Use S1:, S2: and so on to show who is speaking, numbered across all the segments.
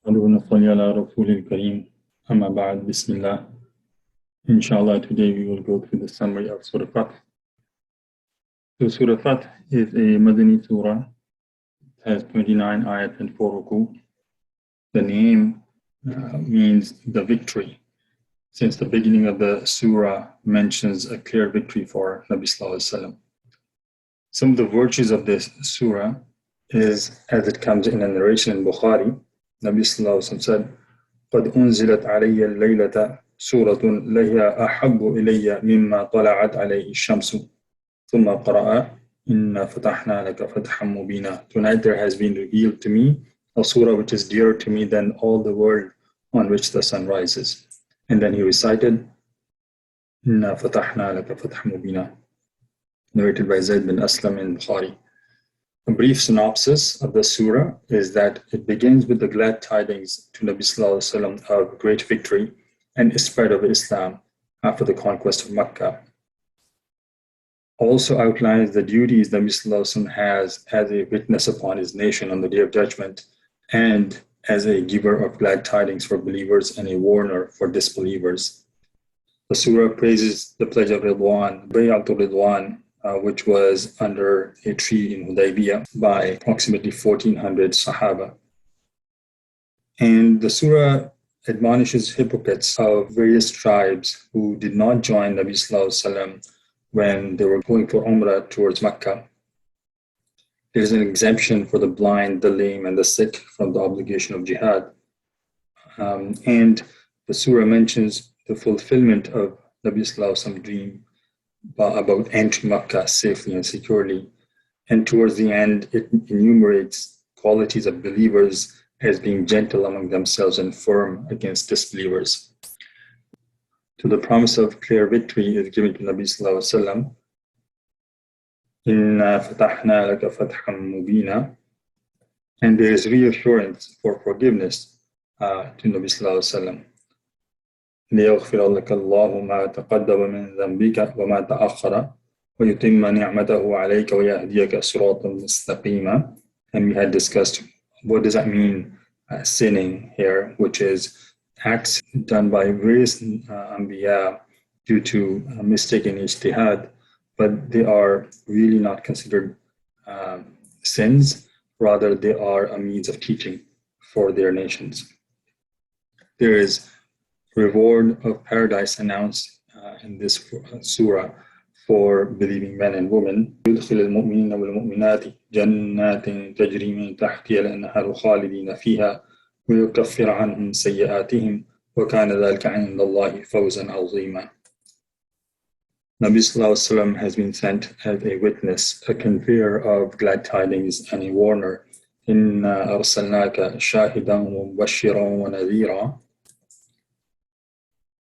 S1: ونصلي على رسول الكريم أما بعد بسم الله. Inshallah, today we will go through the summary of Surah Fath. So Surah Fath is a Madani surah. It has 29 ayat and 4 ruku. The name means the victory, since the beginning of the surah mentions a clear victory for Nabi Sallallahu Alaihi Wasallam. Some of the virtues of this surah is, as it comes in a narration in Bukhari, Nabi Sallallahu Alaihi Wasallam said, قد أنزلت علي الليلة سورة لهي أحب إلي مما طلعت عليه الشمس ثم قرأ إنا فتحنا لك فتحا مبينا. Tonight there has been revealed to me a surah which is dearer to me than all the world on which the sun rises. And then he recited إنا فتحنا لك فتحا مبينا, narrated by Zayd bin Aslam in Bukhari. A brief synopsis of the surah is that it begins with the glad tidings to Nabi Sallallahu Alaihi Wasallam of great victory and spread of Islam after the conquest of Mecca. Also outlines the duties Nabi Sallallahu Alaihi Wasallam has as a witness upon his nation on the Day of Judgment and as a giver of glad tidings for believers and a warner for disbelievers. The surah praises the pledge of Ridwan, Bay'atul Ridwan, which was under a tree in Hudaybiyah by approximately 1400 Sahaba. And the surah admonishes hypocrites of various tribes who did not join Nabi Sallallahu Alaihi Wasallam when they were going for Umrah towards Mecca. There is an exemption for the blind, the lame, and the sick from the obligation of jihad. And the surah mentions the fulfillment of Nabi Sallallahu Alaihi Wasallam's dream about entering Makkah safely and securely. And towards the end, it enumerates qualities of believers as being gentle among themselves and firm against disbelievers. So the promise of clear victory is given to Nabi Sallallahu Alaihi Wasallam. Inna fatahna laka fathan mubina. And there is reassurance for forgiveness to Nabi Sallallahu Alaihi Wasallam. ليغفر لك الله ما تقدم من ذنبك وما تأخر ويتم نعمته عليك ويهديك صراطا مستقيما. And we had discussed what does that mean, sinning here, which is acts done by various Anbiya due to mistaken ijtihad, but they are really not considered sins, rather they are a means of teaching for their nations. There is reward of paradise announced in this surah for believing men and women. يدخل المؤمنين والمؤمنات جنات تجري من تحتها الأنهار خالدين فيها ويكفر عنهم سيئاتهم وكان ذلك عند الله فوزا عظيما. Nabi Sallallahu Alaihi Wasallam has been sent as a witness, a conveyor of glad tidings and a warner. إنا أرسلناك شاهدا ومبشرا ونذيرا.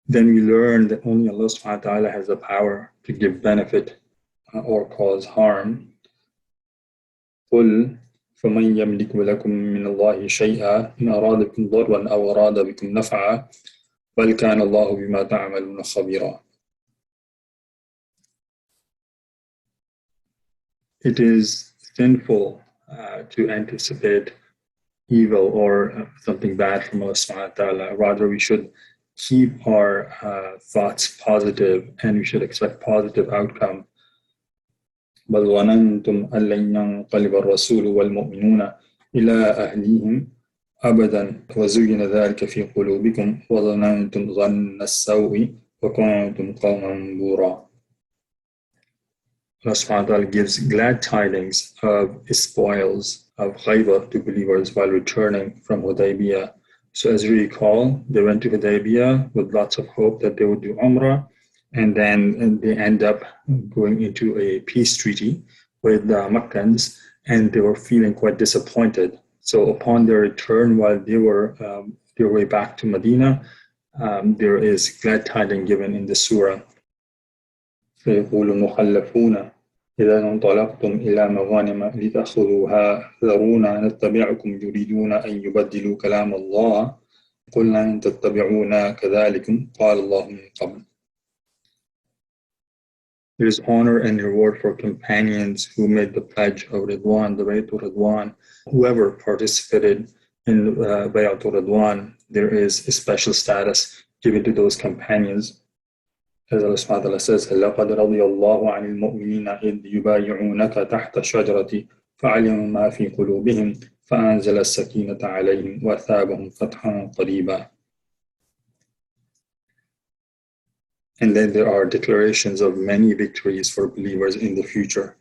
S1: Then we learn that only Allah subhanahu wa ta'ala has the power to give benefit or cause harm. قُلْ فَمَنْ يَمْلِكُ لَكُم مِّنَ اللَّهِ شَيْئًا إِنْ أَرَادَ بِكُمْ ضَرًّا أَوْ أَرَادَ بِكُمْ نَفْعًا بَلْ كَانَ اللَّهُ بِمَا تَعْمَلُونَ خَبِيرًا. It is sinful to anticipate evil or something bad from Allah subhanahu wa ta'ala. Rather, we should keep our thoughts positive and we should expect positive outcome. بل ظننتم أن لن ينقلب الرسول والمؤمنون إلى أهليهم أبدا وزين ذلك في قلوبكم وظننتم ظن السوء وكنتم قوما بورا. Allah subhanahu wa ta'ala gives glad tidings of spoils of ghaibah to believers while returning from Hudaybiyah. So as we recall, they went to Hudaybiyah with lots of hope that they would do Umrah, and then they end up going into a peace treaty with the Meccans, and they were feeling quite disappointed. So upon their return, while they were their way back to Medina, there is glad tidings given in the surah. فيقول المخلفون إذا انطلقتم إلى مغانم لتأخذوها ذرونا نتبعكم يريدون أن يبدلوا كلام الله قلنا إن تتبعونا كذلكم قال الله من قبل. There is honor and reward for companions who made the pledge of Ridwan, the Baytul Ridwan, whoever participated in Bayatul Ridwan, there is a special status given to those companions. As Allah subhanahu wa ta'ala says, لَقَدْ رَضِيَ اللَّهُ عَنِ الْمُؤْمِنِينَ إِذْ يُبَايِعُونَكَ تَحْتَ الشَّجَرَةِ فَعَلِمَ مَا فِي قُلُوبِهِمْ فَأَنزَلَ السَّكِينَةَ عَلَيْهِمْ وَأَثَابَهُمْ فَتْحًا قَرِيبًا. And then there are declarations of many victories for believers in the future.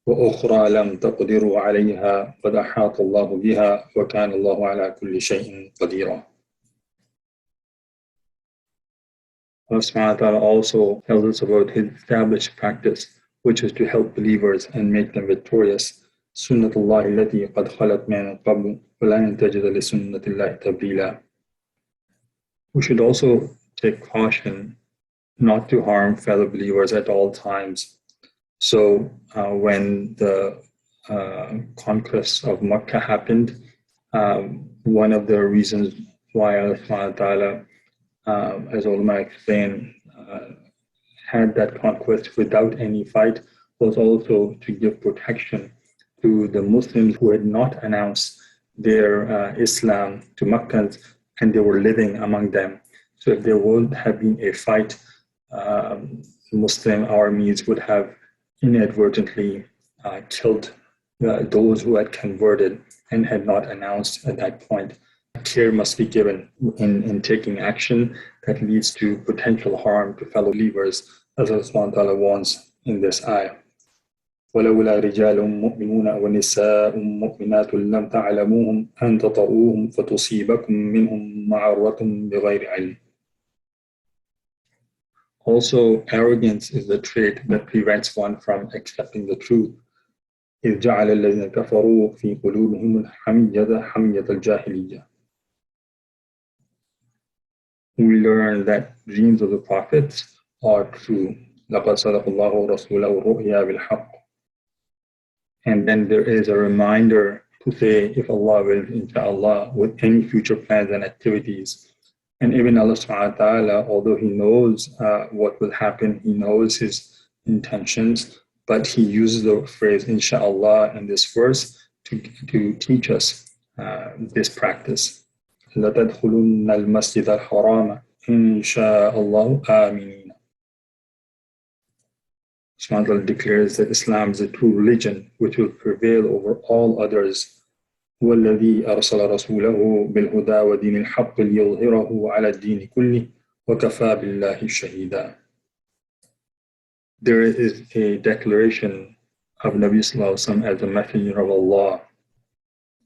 S1: وأخرى لم تقدروا عليها قد أحاط الله بها وكان الله على كل شيء قديرا. Allah subhanahu wa ta'ala also tells us about his established practice, which is to help believers and make them victorious. سنة الله التي قد خلت من قبل ولن تجد لسنة الله تبديلا. We should also take caution not to harm fellow believers at all times. So when the conquest of Makkah happened, one of the reasons why Allah subhanahu wa ta'ala, as ulama explain, had that conquest without any fight was also to give protection to the Muslims who had not announced their Islam to Makkans and they were living among them. So if there would have been a fight, Muslim armies would have inadvertently killed those who had converted and had not announced at that point. Care must be given in taking action that leads to potential harm to fellow believers, as Allah subhanahu wa ta'ala warns in this ayah. ولولا رجال مؤمنون ونساء مؤمنات لم تعلموهم أن تطؤوهم فتصيبكم منهم معرة بغير علم. Also, arrogance is the trait that prevents one from accepting the truth. إذ جعل الذين كفروا في قلوبهم الحمية حمية الجاهلية. We learn that dreams of the prophets are true. لقد صدق الله رسوله الرؤيا بالحق. And then there is a reminder to say, if Allah wills, inshallah, with any future plans and activities. And even Allah subhanahu wa ta'ala, although He knows what will happen, He knows His intentions, but He uses the phrase inshallah in this verse to teach us this practice. لَتَدْخُلُنَّ الْمَسْجِدَ الْحَرَامَ إِنْ شَاءَ اللَّهُ آمِنِينَ. Subhanahu wa ta'ala declares that Islam is a true religion which will prevail over all others. هو الذي أرسل رسوله بالهدى ودين الحق ليظهره على الدين كله وكفى بالله شهيدا. There is a declaration of Nabi Sallallahu Alaihi Wasallam as a messenger of Allah,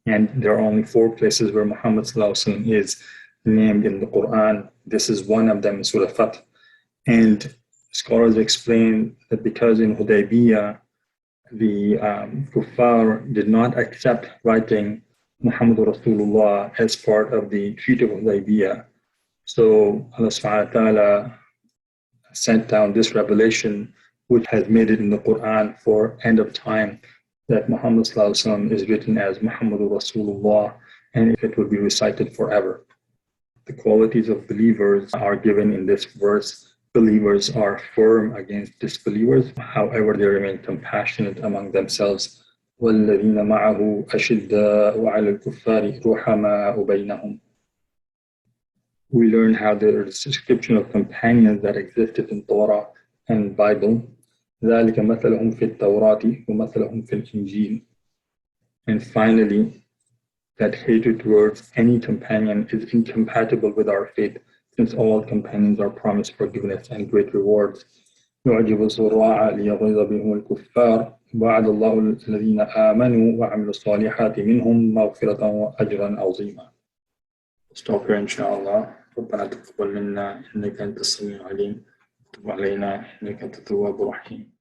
S1: and there are only 4 places where Muhammad Sallallahu Alaihi Wasallam is named in the Quran. This is one of them in Surah Al-Fath. And scholars explain that because in Hudaybiyah the kuffar did not accept writing Muhammad Rasulullah as part of the Treaty of Hudaybiyah. So Allah subhanahu wa ta'ala sent down this revelation, which has made it in the Quran for end of time, that Muhammad sallallahu alaihi wasallam is written as Muhammad Rasulullah, and it will be recited forever. The qualities of believers are given in this verse. Believers are firm against disbelievers, however they remain compassionate among themselves. وَالَّذِينَ مَعَهُ أَشِدَّاءُ عَلَى الْكُفَّارِ رُحَمَاءُ بَيْنَهُم. We learn how there is a description of companions that existed in Torah and Bible. ذَلِكَ مَثَلُهُمْ فِي التَّوْرَاةِ وَمَثَلُهُمْ فِي الْإِنْجِيلِ. And finally, that hatred towards any companion is incompatible with our faith, since all companions are promised forgiveness and great rewards. يعجب الزراع ليغيظ بهم الكفار وعد الله الذين آمنوا وعملوا الصالحات منهم مغفرة وأجرا عظيما. Stop here inshallah. ربنا تقبل منا إنك أنت السميع العليم وتب علينا إنك أنت التواب الرحيم.